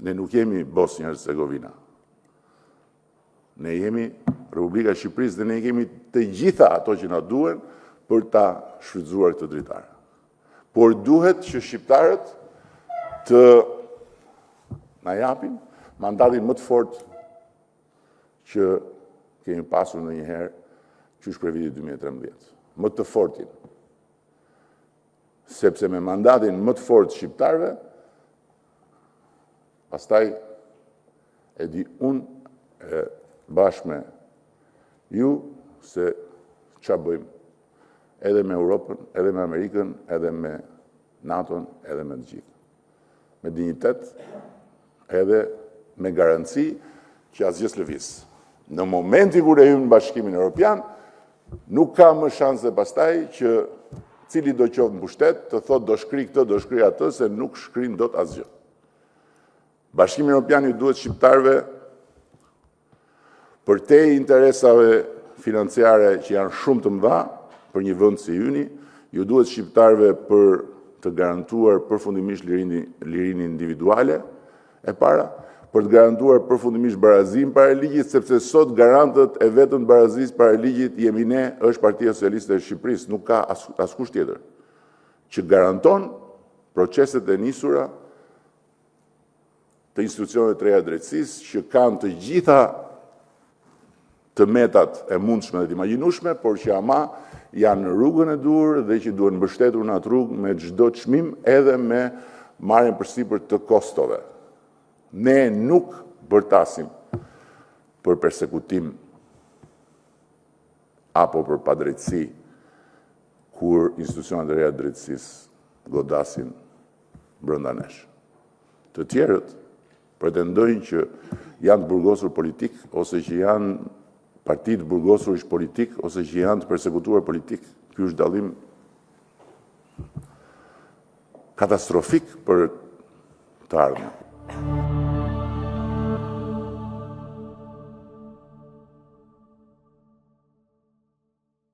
Ne nuk jemi Bosnjë-Hercegovina. Ne jemi Republika e Shqipërisë dhe ne kemi të gjitha ato që na duhen për ta shfrytzuar këtë dritarë. Por duhet që shqiptarët të na japin mandatin më të fortë që kemi pasur ndonjëherë qysh për vitin 2013. Më të fortin. Sepse me mandatin më të fortë shqiptarëve, pastaj e di unë bashkë me ju se çfarë bëjmë. Edhe me Europën, edhe me Amerikën, edhe me NATO-n, edhe me të gjithë. Me dinjitet, edhe me garanci që asgjë s'lëviz. Në momenti kur e hymë në Bashkimin Evropian, nuk ka më shanse pastaj që cili do qoftë në pushtet të thotë do shkri këtë, do shkri atë, se nuk shkrin dot asgjë. Bashkimi Evropian ju duhet shqiptarëve për te interesave financiare që janë shumë të mëdha për një vend si yni, ju duhet shqiptarëve për të garantuar përfundimisht lirinë individuale e para, për të garantuar përfundimisht barazim para ligjit, sepse sot garantët e vetën barazis para ligjit jemi ne, është Partia Socialiste e Shqipërisë, nuk ka askush tjetër, që garanton proceset e nisura të institucioneve të reja drejtësisë, që kanë të gjitha të metat e mundshme dhe të imagjinueshme, por që ama janë në rrugën e dur dhe që duhen mbështetur në atë rrugë me çdo çmim edhe me marrjen përsipër të kostove. Ne nuk bërtasim për persekutim apo për padrejtësi kur institucionet e reja të drejtësisë godasin brenda nesh. Të tjerët pretendojnë që janë të burgosur politik ose që janë partitë burgosur ish politik ose që janë të persekutuar politik. Ky është dallim katastrofik për të ardhmen.